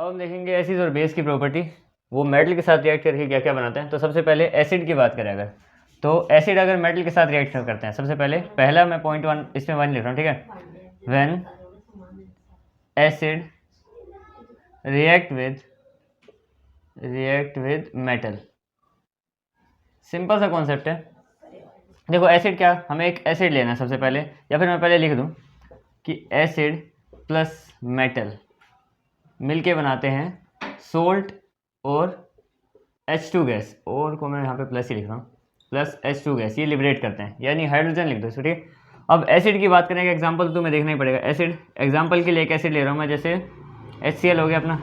अब हम देखेंगे एसिड और बेस की प्रॉपर्टी, वो मेटल के साथ रिएक्ट करके क्या क्या बनाते हैं। तो सबसे पहले एसिड की बात करें अगर, तो एसिड अगर मेटल के साथ रिएक्ट करते हैं, सबसे पहले पहला मैं पॉइंट 1 इसमें 1 लिख रहा हूँ, ठीक है। When acid react with metal, simple सा कॉन्सेप्ट है। देखो एसिड क्या, हमें एक एसिड लेना है सबसे पहले, या फिर मैं पहले लिख दूँ कि एसिड प्लस मेटल मिलके बनाते हैं सोल्ट और H2 गैस, और को मैं यहाँ पे प्लस ही लिख रहा हूँ, प्लस H2 गैस, ये लिबरेट करते हैं, यानी हाइड्रोजन लिख दो इसको, ठीक है। अब एसिड की बात करेंगे, एग्जांपल तो तुम्हें देखना ही पड़ेगा। एसिड एग्जांपल के लिए एक एसिड ले रहा हूँ मैं, जैसे HCl हो गया अपना,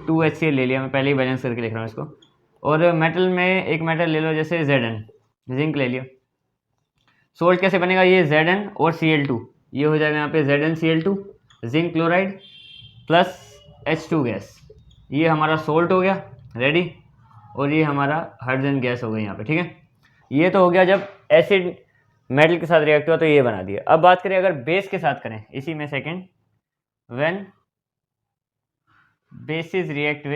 2 HCl ले लिया मैं, पहले ही बैलेंस करके लिख रहा हूँ इसको। और मेटल में एक मेटल ले लो जैसे Zn, जिंक ले लिया। सोल्ट कैसे बनेगा, ये Zn और Cl2, ये हो जाएगा यहाँ पे ZnCl2 zinc chloride plus H2 gas, ये हमारा सोल्ट हो गया रेडी, और ये हमारा हाइड्रोजन गैस हो गई यहाँ पे, ठीक है। ये तो हो गया जब एसिड मेटल के साथ रिएक्ट हुआ तो ये बना दिया। अब बात करें अगर बेस के साथ करें, इसी में second, when basis react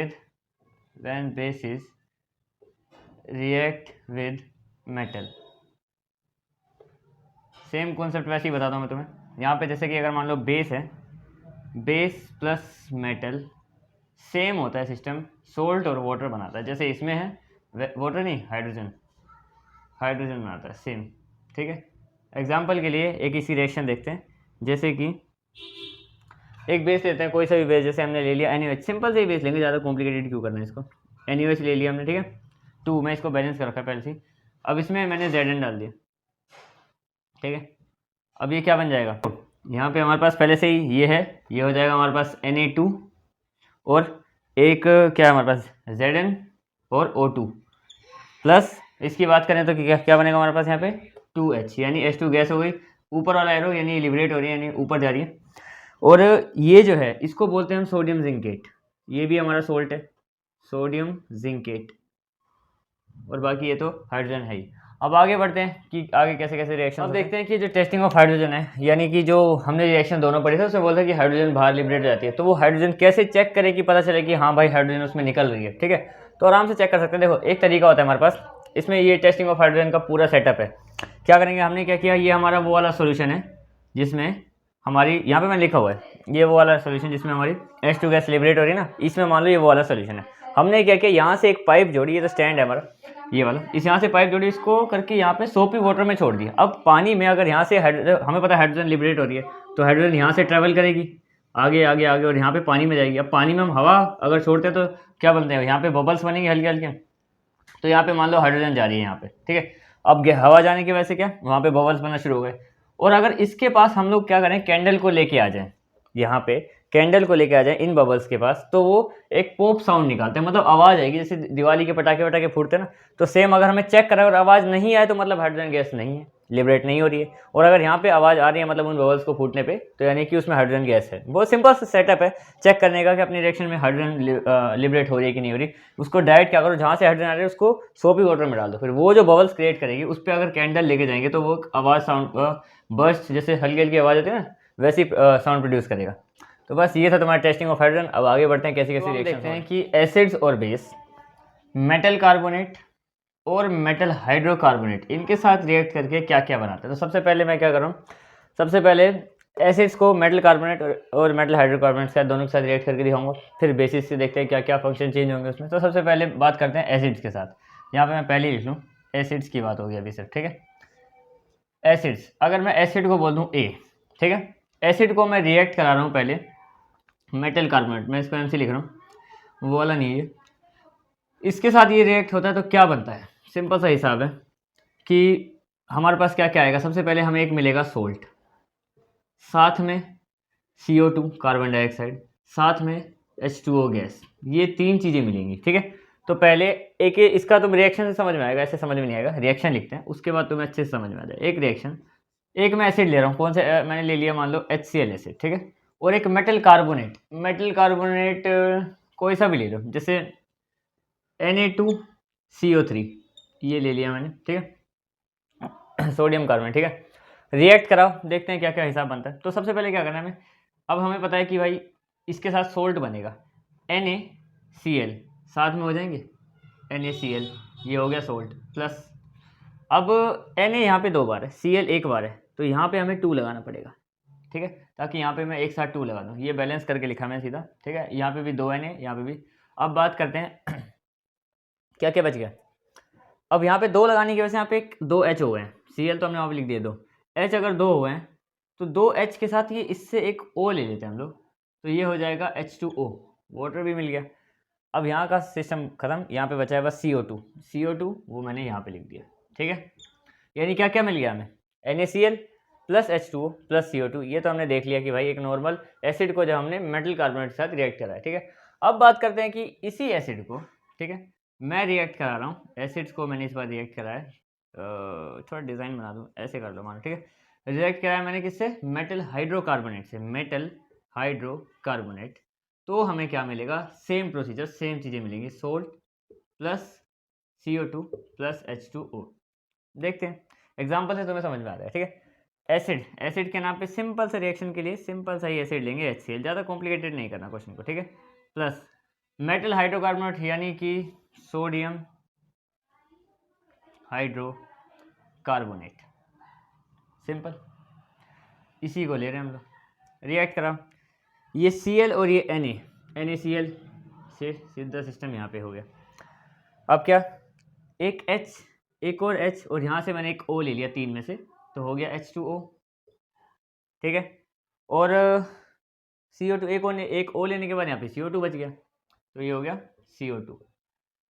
with metal, same concept वैसे ही बताता हूँ मैं तुम्हें। यहाँ पे जैसे कि अगर मान लो बेस है, बेस प्लस मेटल, सेम होता है सिस्टम, सोल्ट और वाटर बनाता है। जैसे इसमें है वाटर नहीं, हाइड्रोजन बनाता है सेम, ठीक है। एग्जाम्पल के लिए एक इसी रिएक्शन देखते हैं, जैसे कि एक बेस लेते हैं, कोई सा भी बेस, जैसे हमने ले लिया NaOH, सिंपल से ही बेस लेंगे, ज़्यादा कॉम्प्लिकेटेड क्यों करना है इसको। NaOH ले लिया हमने, ठीक है, 2, मैं इसको बैलेंस कर रखा पहले से। अब इसमें मैंने Zn डाल दिया, ठीक है। अब ये क्या बन जाएगा, यहाँ पे हमारे पास पहले से ही ये है, ये हो जाएगा हमारे पास Na2, और एक क्या है हमारे पास Zn और O2 प्लस, इसकी बात करें तो क्या बनेगा हमारे पास यहाँ पे 2H, यानी H2 गैस हो गई, ऊपर वाला एरो यानी लिबरेट हो रही है, यानी ऊपर जा रही है। और ये जो है इसको बोलते हैं हम सोडियम जिंकेट, ये भी हमारा सोल्ट है, सोडियम जिंकेट, और बाकी ये तो हाइड्रोजन है ही। अब आगे बढ़ते हैं कि आगे कैसे कैसे रिएक्शन। अब देखते हैं कि जो टेस्टिंग ऑफ हाइड्रोजन है, यानी कि जो हमने रिएक्शन दोनों पढ़े थे उसमें बोलता है कि हाइड्रोजन बाहर लिबरेट हो जाती है, तो वो हाइड्रोजन कैसे चेक करे कि पता चले कि हाँ भाई हाइड्रोजन उसमें निकल रही है, ठीक है। तो आराम से चेक कर सकते हैं। देखो एक तरीका होता है हमारे पास, इसमें ये टेस्टिंग ऑफ हाइड्रोजन का पूरा सेटअप है। क्या करेंगे, हमने क्या किया, ये हमारा वो वाला सोल्यूशन है जिसमें हमारी, यहाँ पे मैंने लिखा हुआ है, ये वो वाला सोल्यूशन जिसमें हमारी H2 गैस लिबरेट हो रही है ना, इसमें मान लो ये वो वाला सोल्यूशन है। हमने क्या किया, यहाँ से एक पाइप जोड़ी, ये तो स्टैंड है हमारा ये वाला, इस यहाँ से पाइप जोड़ी, इसको करके यहाँ पे सोपी वाटर में छोड़ दिया। अब पानी में अगर यहाँ से हमें पता है हाइड्रोजन लिबरेट हो रही है, तो हाइड्रोजन यहाँ से ट्रैवल करेगी आगे आगे आगे, और यहाँ पे पानी में जाएगी। अब पानी में हम हवा अगर छोड़ते हैं तो क्या बनते हैं, यहाँ पे बबल्स बनेंगे हल्के हल्के, तो यहाँ पे मान लो हाइड्रोजन जा रही है यहाँ पे, ठीक है। अब हवा जाने की वजह से क्या, वहाँ पे बबल्स बनना शुरू हो गए। और अगर इसके पास हम लोग क्या करें, कैंडल को लेके आ जाएं, यहाँ पे कैंडल को लेके आ जाएं इन बबल्स के पास, तो वो एक पॉप साउंड निकालते हैं, मतलब आवाज़ आएगी, जैसे दिवाली के पटाखे वटाखे फूटते हैं ना, तो सेम अगर हमें चेक करें और आवाज़ नहीं आए तो मतलब हाइड्रोजन गैस नहीं है, लिबरेट नहीं हो रही है। और अगर यहाँ पे आवाज़ आ रही है मतलब उन बबल्स को फूटने पे, तो यानी कि उसमें हाइड्रोजन गैस है। बहुत सिंपल सा सेटअप है चेक करने का कि अपनी रिएक्शन में हाइड्रोजन लिबरेट हो रही है कि नहीं हो रही। उसको डायरेक्ट क्या करो, जहाँ से हाइड्रोजन आ रही है उसको सोपी वाटर में डाल दो, फिर वो जो बबल्स क्रिएट करेगी उस पर अगर कैंडल लेके जाएंगे तो वो आवाज़ साउंड बर्स्ट, जैसे हल्की हल्की आवाज़ होती है ना, वैसी साउंड प्रोड्यूस करेगा। तो बस ये था तुम्हारा टेस्टिंग ऑफ हाइड्रोजन। अब आगे बढ़ते हैं कैसे कैसे रिएक्शन देखते हैं कि एसिड्स और बेस, मेटल कार्बोनेट और मेटल हाइड्रोकार्बोनेट, इनके साथ रिएक्ट करके क्या क्या बनाते हैं। तो सबसे पहले मैं क्या कर रहा हूँ, सबसे पहले एसिड्स को मेटल कार्बोनेट और मेटल हाइड्रोकार्बोनेट के साथ दोनों के साथ रिएक्ट करके दिखाऊंगा, फिर बेसिस से देखते हैं क्या क्या फंक्शन चेंज होंगे उसमें। तो सबसे पहले बात करते हैं एसिड्स के साथ, यहाँ पे मैं पहले ही लिख लूँ, एसिड्स की बात होगी अभी सिर्फ, ठीक है। एसिड्स, अगर मैं एसिड को बोल दूँ A, ठीक है, एसिड को मैं रिएक्ट करा रहा हूँ पहले मेटल कार्बोनेट, मैं इसको MC लिख रहा हूँ, वो वाला नहीं है, इसके साथ ये रिएक्ट होता है तो क्या बनता है, सिंपल सा हिसाब है कि हमारे पास क्या क्या आएगा। सबसे पहले हमें एक मिलेगा सोल्ट, साथ में CO2 कार्बन डाइऑक्साइड, साथ में H2O गैस, ये 3 चीज़ें मिलेंगी, ठीक है। तो पहले एक इसका तुम रिएक्शन से समझ में आएगा, ऐसे समझ में नहीं आएगा, रिएक्शन लिखते हैं उसके बाद तुम्हें अच्छे से समझ में आ जाए। एक रिएक्शन, एक मैं एसिड ले रहा हूँ, कौन से मैंने ले लिया, मान लो HCl एसिड, ठीक है, और एक मेटल कार्बोनेट, कोई सा भी ले लो, जैसे Na2CO3, ये ले लिया मैंने, ठीक है, सोडियम कार्बोनेट, ठीक है। रिएक्ट कराओ, देखते हैं क्या क्या हिसाब बनता है। तो सबसे पहले क्या करना है हमें, अब हमें पता है कि भाई इसके साथ सोल्ट बनेगा, NaCl साथ में हो जाएंगे, NaCl ये हो गया सोल्ट प्लस, अब Na यहाँ पे 2 बार है, Cl 1 बार है, तो यहाँ पे हमें 2 लगाना पड़ेगा, ठीक है, ताकि यहाँ पे मैं एक साथ 2 लगा दूँ, ये बैलेंस करके लिखा मैंने सीधा, ठीक है। यहाँ पे भी 2 Na, यहाँ पे भी। अब बात करते हैं क्या क्या बच गया। अब यहाँ पे 2 लगाने की वजह से यहाँ पे 2 H हो गए हैं, Cl तो हमने वहाँ पे लिख दिए 2, H अगर 2 हुए हैं तो 2 H के साथ ये इससे एक O ले लेते हैं हम लोग, तो ये हो जाएगा H2O, वाटर भी मिल गया। अब यहाँ का सिस्टम खत्म, यहाँ पे बचा है बस CO2 वो मैंने यहाँ पे लिख दिया, ठीक है। यानी क्या क्या मिल गया हमें, NaCl plus H2O plus CO2, ये तो हमने देख लिया कि भाई एक नॉर्मल एसिड को जब हमने मेटल कार्बोनेट के साथ रिएक्ट करा है, ठीक है। अब बात करते हैं कि इसी एसिड को, ठीक है, मैं रिएक्ट करा रहा हूँ, एसिड्स को मैंने इस बार रिएक्ट करा है, थोड़ा डिज़ाइन बना दूँ, ऐसे कर लो मानो, ठीक है। रिएक्ट कराया मैंने किससे, मेटल हाइड्रोकार्बोनेट से, मेटल हाइड्रोकार्बोनेट, तो हमें क्या मिलेगा, सेम प्रोसीजर, सेम चीज़ें मिलेंगी, salt plus CO2 plus H2O। देखते हैं एग्जाम्पल से तुम्हें समझ में आ रहा है, ठीक है। एसिड के नाम पे सिंपल से रिएक्शन के लिए सिंपल सा ही एसिड लेंगे HCl, ज़्यादा कॉम्प्लिकेटेड नहीं करना क्वेश्चन को, ठीक है। प्लस मेटल हाइड्रोकार्बोनेट यानी कि सोडियम हाइड्रोकार्बोनेट, सिंपल, इसी को ले रहे हैं हम लोग, रिएक्ट करा, ये Cl और ये NaCl से सीधा सिस्टम यहाँ पे हो गया। अब क्या, एक H एक और H और यहाँ से मैंने एक O ले लिया 3 में से, तो हो गया H2O, ठीक है। और CO2 एक O लेने के बाद यहाँ पे CO2 बच गया, तो ये हो गया CO2।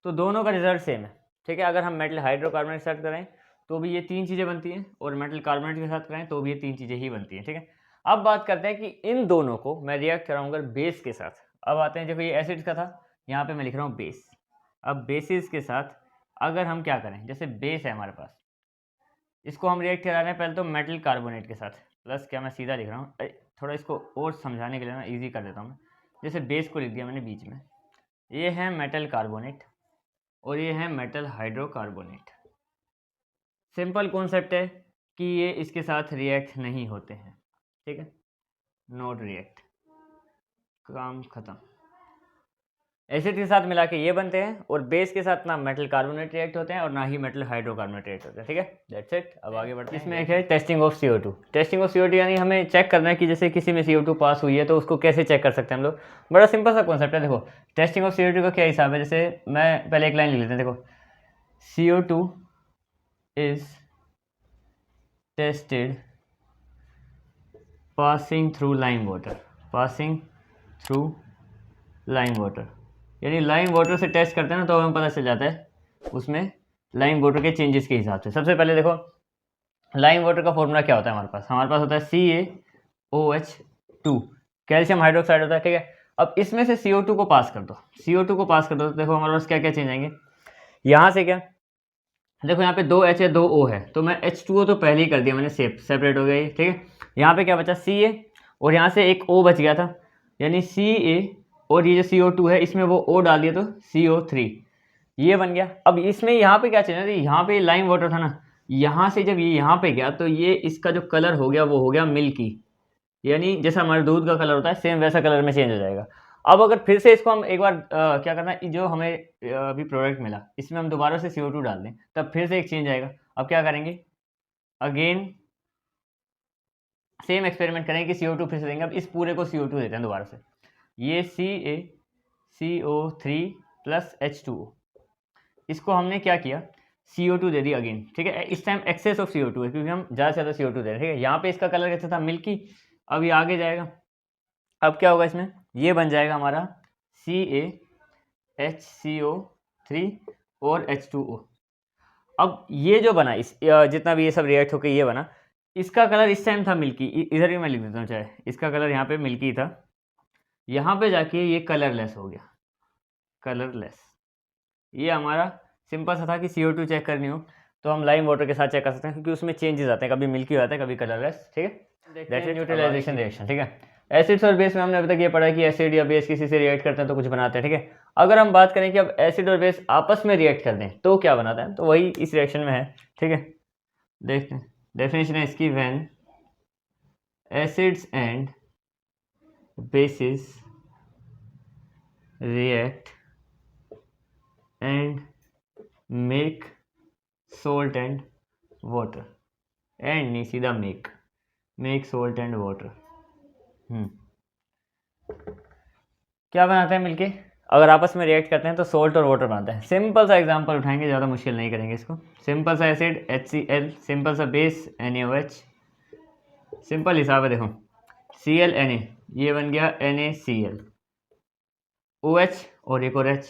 तो दोनों का रिजल्ट सेम है, ठीक है। अगर हम मेटल हाइड्रोकार्बोनेट के साथ करें तो भी ये 3 चीज़ें बनती हैं, और मेटल कार्बोनेट के साथ करें तो भी ये 3 चीज़ें ही बनती हैं, ठीक है। अब बात करते हैं कि इन दोनों को मैं रिएक्ट कराऊंगा बेस के साथ। अब आते हैं, देखो ये एसिड का था, यहाँ पे मैं लिख रहा हूँ बेस। अब बेसिस के साथ अगर हम क्या करें, जैसे बेस है हमारे पास, इसको हम रिएक्ट करा रहे हैं पहले तो मेटल कार्बोनेट के साथ, प्लस क्या मैं सीधा लिख रहा हूँ, थोड़ा इसको और समझाने के लिए ना ईजी कर देता हूँ मैं, जैसे बेस को लिख दिया मैंने बीच में, ये है मेटल कार्बोनेट और ये है मेटल हाइड्रोकार्बोनेट। सिंपल कॉन्सेप्ट है कि ये इसके साथ रिएक्ट नहीं होते हैं, ठीक है, नॉट रिएक्ट, काम खत्म। एसिड के साथ मिला के ये बनते हैं, और बेस के साथ ना मेटल कार्बोनेट रिएक्ट होते हैं और ना ही मेटल हाइड्रोकार्बोनेट रिएक्ट होते हैं, ठीक है। That's it. अब आगे बढ़ते हैं। इसमें एक है testing of CO2। Testing of CO2 यानी हमें चेक करना है कि जैसे किसी में CO2 पास हुई है तो उसको कैसे चेक कर सकते हैं हम लोग। बड़ा सिंपल सा कॉन्सेप्ट है। देखो टेस्टिंग ऑफ CO2 का क्या हिसाब है, जैसे मैं पहले एक लाइन लिख लेते हैं। देखो CO2 is tested passing through lime water, passing through lime water, यानी लाइम वाटर से टेस्ट करते हैं ना तो हमें पता चल जाता है उसमें लाइम वाटर के चेंजेस के हिसाब से। सबसे पहले देखो लाइम वाटर का फॉर्मूला क्या होता है, हमारे पास होता है CaOH2, कैल्शियम हाइड्रोक्साइड होता है, ठीक है। अब इसमें से CO2 को पास कर दो, CO2 को पास कर दो तो देखो हमारे पास क्या क्या चेंज आएंगे। यहाँ से क्या, देखो यहाँ पे 2 H है 2 O है, तो मैं H2O तो पहले ही कर दिया मैंने, सेपरेट हो गया ये, ठीक है। यहाँ पे क्या बचा Ca, और यहाँ से एक O बच गया था, यानी Ca, और ये जो CO2 है इसमें वो O डाल दिया तो CO3, ये बन गया। अब इसमें यहाँ पे क्या चेंज है, यहाँ पे लाइम वाटर था ना, यहाँ से जब ये यहाँ पे गया तो ये इसका जो कलर हो गया वो हो गया मिल्की, यानी जैसा हमारे दूध का कलर होता है सेम वैसा कलर में चेंज हो जाएगा। अब अगर फिर से इसको हम एक बार क्या करना है, जो हमें अभी प्रोडक्ट मिला इसमें हम दोबारा से CO2 डाल दें तब फिर से एक चेंज आएगा। अब क्या करेंगे, अगेन सेम एक्सपेरिमेंट करेंगे कि CO2 फिर से देंगे। अब इस पूरे को CO2 देते हैं दोबारा से, ये CaCO3 प्लस H2O, इसको हमने क्या किया CO2 दे दिया अगेन, ठीक है। इस टाइम एक्सेस ऑफ CO2 है क्योंकि हम ज़्यादा से ज़्यादा CO2 दे रहे हैं, ठीक है। यहाँ पे इसका कलर कैसा था, मिल्की, अब ये आगे जाएगा। अब क्या होगा इसमें, ये बन जाएगा हमारा CaHCO3 और H2O। अब ये जो बना इस जितना भी ये सब रिएक्ट होकर ये बना, इसका कलर इस टाइम था मिल्की, इधर ही मैं लिख देता हूँ चाहे, इसका कलर यहाँ पे मिल्की था, यहाँ पे जाके ये कलरलेस हो गया, कलरलेस। ये हमारा सिंपल सा था कि CO2 चेक करनी हो तो हम लाइम वाटर के साथ चेक कर सकते हैं क्योंकि उसमें चेंजेस आते हैं, कभी मिल्की हो जाता है कभी कलरलेस, ठीक है। दैट्स ए न्यूट्रलाइजेशन रिएक्शन, ठीक है। एसिड्स और बेस में हमने अभी तक ये पढ़ा कि एसिड या बेस किसी से रिएक्ट करते हैं तो कुछ बनाते हैं, ठीक है। अगर हम बात करें कि अब एसिड और बेस आपस में रिएक्ट कर दें तो क्या बनाता है, तो वही इस रिएक्शन में है, ठीक है। देखते हैं डेफिनेशन है इसकी, when acids and bases react and make salt and water, and नहीं सीधा मेक सोल्ट एंड वाटर। क्या बनाते हैं मिलके? अगर आपस में रिएक्ट करते हैं तो सोल्ट और वाटर बनता है। सिंपल सा एग्जांपल उठाएंगे, ज़्यादा मुश्किल नहीं करेंगे इसको। सिंपल सा एसिड HCl, सिंपल सा बेस NaOH। सिंपल हिसाब है, देखो Cl Na, ये बन गया NaCl, OH और एक और H,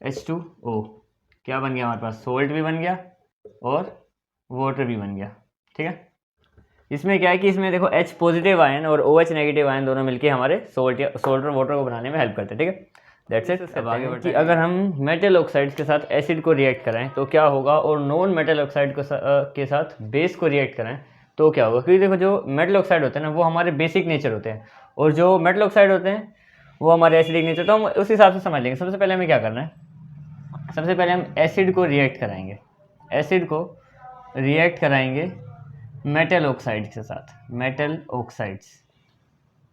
H2O। क्या बन गया हमारे पास? सोल्ट भी बन गया और वाटर भी बन गया। ठीक है, इसमें क्या है कि इसमें देखो H पॉजिटिव आयन और OH नेगेटिव आयन दोनों मिलके हमारे सोल्ट और वाटर को बनाने में हेल्प करते हैं। ठीक है, दैट्स इट। अब आगे बढ़ते हैं कि अगर हम मेटल ऑक्साइड्स के साथ एसिड को रिएक्ट कराएं तो क्या होगा, और नॉन मेटल ऑक्साइड के साथ बेस को रिएक्ट कराएं तो क्या होगा। क्योंकि देखो जो मेटल ऑक्साइड होते हैं ना वो हमारे बेसिक नेचर होते हैं, और जो मेटल ऑक्साइड होते हैं वो हमारे एसिडिक नेचर। तो हम उस हिसाब से समझ लेंगे। सबसे पहले हमें क्या करना है, सबसे पहले हम एसिड को रिएक्ट कराएंगे, एसिड को रिएक्ट कराएंगे मेटल ऑक्साइड्स के साथ, मेटल ऑक्साइड्स।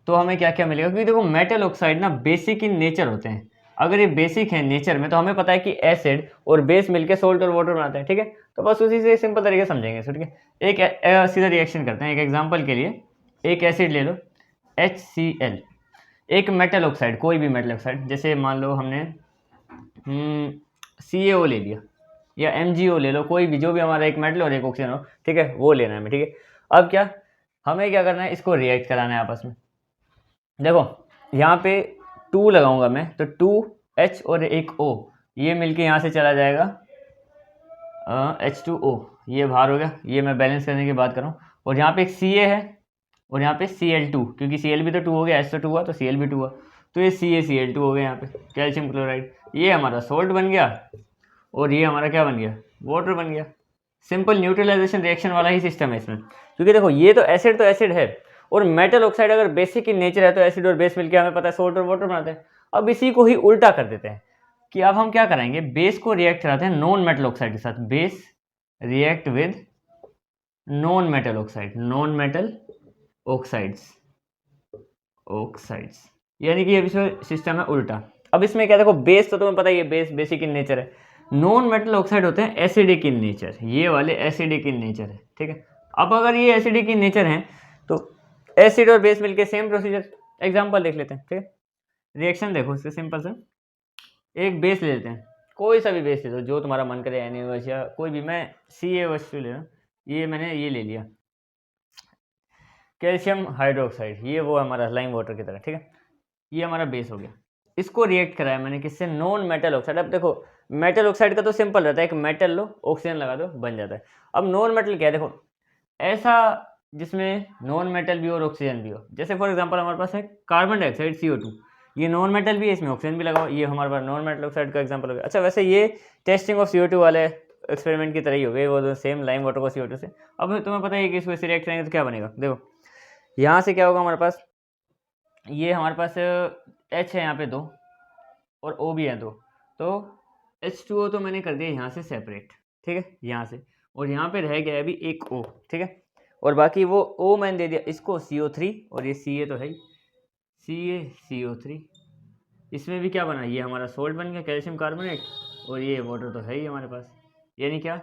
तो हमें क्या क्या मिलेगा, क्योंकि देखो मेटल ऑक्साइड ना बेसिक इन नेचर होते हैं। अगर ये बेसिक है नेचर में तो हमें पता है कि एसिड और बेस मिलके सोल्ट और वाटर बनाते हैं। ठीक है, तो बस उसी से सिंपल तरीके से समझेंगे। ठीक है, एक सीधा रिएक्शन करते हैं। एक एग्जांपल के लिए एक एसिड ले लो HCl, एक मेटल ऑक्साइड, कोई भी मेटल ऑक्साइड, जैसे मान लो हमने CaO ले लिया या MgO ले लो, कोई भी, जो भी हमारा एक मेटल और एक ऑक्सीजन हो। ठीक है, वो लेना है हमें। ठीक है, अब क्या हमें क्या करना है, इसको रिएक्ट कराना है आपस में। देखो यहाँ पे 2 लगाऊंगा मैं, तो 2H और एक O, ये मिलके यहाँ से चला जाएगा H2O, ये बाहर हो गया। ये मैं बैलेंस करने की बात कर रहा हूँ। और यहाँ पे एक Ca है और यहाँ पे Cl2, क्योंकि Cl भी तो 2 हो गया, H तो 2 हुआ तो Cl भी 2 हुआ, तो ये CaCl2 हो गया। यहाँ पे कैल्शियम क्लोराइड, ये हमारा सोल्ट बन गया और ये हमारा क्या बन गया, वाटर बन गया। सिंपल न्यूट्रलाइजेशन रिएक्शन वाला ही सिस्टम है इसमें। क्योंकि देखो ये तो एसिड है, और मेटल ऑक्साइड अगर बेसिक इन नेचर है तो एसिड और बेस मिलकर हमें पता है सोल्ट और वाटर बनाते हैं। अब इसी को ही उल्टा कर देते हैं कि अब हम क्या कराएंगे, बेस को रिएक्ट कराते हैं नॉन मेटल ऑक्साइड के साथ। Base react with non metal oxide, non metal oxides, यानी कि ये सिस्टम है उल्टा। अब इसमें क्या, देखो बेस तो तुम्हें पता ही है, बेस बेसिक इन नेचर है। नॉन मेटल ऑक्साइड होते हैं एसिडिक इन नेचर, ये वाले एसिडिक इन नेचर है। ठीक है, अब अगर ये एसिडिक इन नेचर हैं तो एसिड और बेस मिलके सेम प्रोसीजर। एग्जांपल देख लेते हैं। ठीक है, रिएक्शन देखो इससे सिंपल से, एक बेस ले लेते हैं, कोई सा भी बेस ले लो जो तुम्हारा मन करे, NaOH या कोई भी, मैं CaOH ले रहा हूँ, ये मैंने ये ले लिया कैल्शियम हाइड्रोक्साइड, ये वो हमारा लाइम वाटर की तरह। ठीक है, ये हमारा बेस हो गया। इसको रिएक्ट कराया मैंने किससे, नॉन मेटल ऑक्साइड। अब देखो मेटल ऑक्साइड का तो सिंपल रहता है, एक मेटल लो, ऑक्सीजन लगा दो, बन जाता है। अब नॉन मेटल क्या है, देखो ऐसा जिसमें नॉन मेटल भी और ऑक्सीजन भी हो। जैसे फॉर एग्जांपल हमारे पास है कार्बन डाइऑक्साइड CO2, ये नॉन मेटल भी है, इसमें ऑक्सीजन भी लगाओ, ये हमारे पास नॉन मेटल ऑक्साइड का एग्जांपल हो गया। अच्छा, वैसे ये टेस्टिंग ऑफ CO2 वाले एक्सपेरिमेंट की तरह ही हो गए, वो सेम लाइम वाटर को CO2 से। अब तुम्हें पता है कि इसको रिएक्ट करेंगे तो क्या बनेगा। देखो यहाँ से क्या होगा हमारे पास, ये हमारे पास H है यहाँ पे 2 और O भी है 2, तो H2O तो मैंने कर दिया यहाँ से सेपरेट। ठीक है, यहाँ से, और यहाँ पे रह गया अभी एक O। ठीक है, और बाकी वो O मैंने दे दिया इसको CO3, और ये Ca तो है ही, CaCO3। इसमें भी क्या बना, ये हमारा सोल्ट बन गया कैल्शियम कार्बोनेट, और ये वाटर तो है ही हमारे पास। यानी क्या,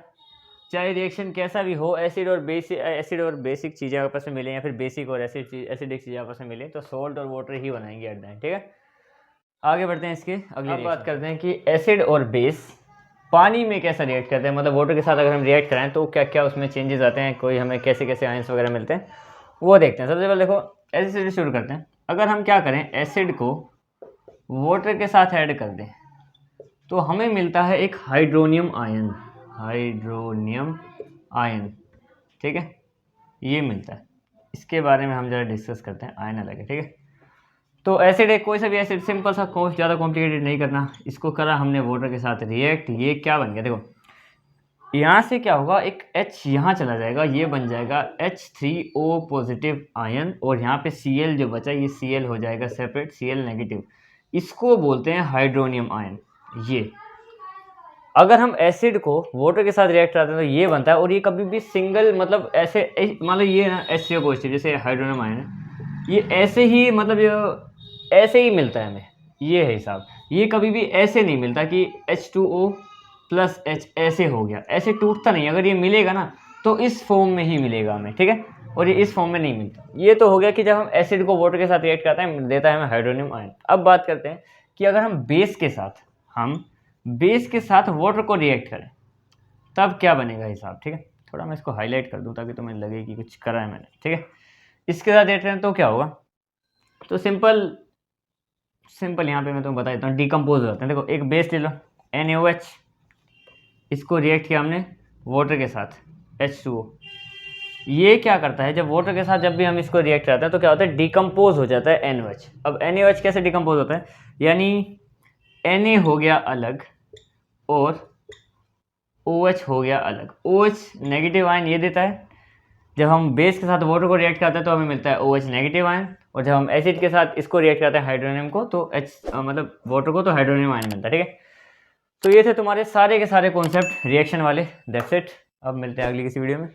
चाहे रिएक्शन कैसा भी हो, एसिड और बेसिक चीज़ें आपस में मिले या फिर बेसिक और एसिडिक चीज़ें आपस में मिले, तो सोल्ट और वाटर ही बनाएंगे एट द एंड। ठीक है, आगे बढ़ते हैं इसके अगली बात करते हैं कि एसिड और बेस पानी में कैसा रिएक्ट करते हैं, मतलब वाटर के साथ अगर हम रिएक्ट कराएं तो क्या क्या उसमें चेंजेस आते हैं, कोई हमें कैसे कैसे आयंस वगैरह मिलते हैं, वो देखते हैं। सबसे पहले देखो एसिड से शुरू करते हैं। अगर हम क्या करें, एसिड को वाटर के साथ ऐड कर दें तो हमें मिलता है एक हाइड्रोनियम आयन। ठीक है, ये मिलता है। इसके बारे में हम ज़रा डिस्कस करते हैं, आयन अलग है। ठीक है, तो एसिड है, कोई सा भी एसिड, सिंपल सा, ज़्यादा कॉम्प्लिकेटेड नहीं करना। इसको करा हमने वाटर के साथ रिएक्ट, ये क्या बन गया, देखो यहाँ से क्या होगा, एक H यहाँ चला जाएगा, ये बन जाएगा H3O पॉजिटिव आयन, और यहाँ पे Cl जो बचा ये Cl हो जाएगा सेपरेट, Cl नेगेटिव। इसको बोलते हैं हाइड्रोनियम आयन। ये अगर हम एसिड को वाटर के साथ रिएक्ट कराते हैं तो ये बनता है, और ये कभी भी सिंगल, मतलब ऐसे मान लो ये ना HCO पॉजिटिव जैसे हाइड्रोनियम आयन है, ये ऐसे ही, मतलब ये ऐसे ही मिलता है हमें, ये है हिसाब। ये कभी भी ऐसे नहीं मिलता कि H2O प्लस H ऐसे हो गया, ऐसे टूटता नहीं। अगर ये मिलेगा ना तो इस फॉर्म में ही मिलेगा हमें, ठीक है, और ये इस फॉर्म में नहीं मिलता। ये तो हो गया कि जब हम एसिड को वाटर के साथ रिएक्ट करते हैं देता है हमें हाइड्रोनियम आयन। अब बात करते हैं कि अगर हम बेस के साथ वाटर को रिएक्ट करें तब क्या बनेगा हिसाब, ठीक है। थोड़ा मैं इसको हाईलाइट कर दूं ताकि तुम्हें लगे कि कुछ करा है मैंने, ठीक है। इसके साथ रिएक्ट करें तो क्या होगा, तो सिंपल यहाँ पे मैं तुम्हें बता देता हूँ, डिकम्पोज हो जाते हैं। देखो एक बेस ले लो NaOH, इसको रिएक्ट किया हमने वाटर के साथ H2O। ये क्या करता है, जब वाटर के साथ जब भी हम इसको रिएक्ट करते हैं तो क्या होता है, डिकम्पोज हो जाता है NaOH। अब NaOH कैसे डिकम्पोज होता है, यानी Na हो गया अलग और OH हो गया अलग। OH नेगेटिव आयन ये देता है, जब हम बेस के साथ वाटर को रिएक्ट करते हैं तो हमें मिलता है OH नेगेटिव आयन, और जब हम एसिड के साथ इसको रिएक्ट करते हैं हाइड्रोनियम को तो मतलब वाटर को तो हाइड्रोनियम आयन मिलता है, ठीक है। तो ये थे तुम्हारे सारे के सारे कॉन्सेप्ट रिएक्शन वाले। That's it. अब मिलते हैं अगली किसी वीडियो में।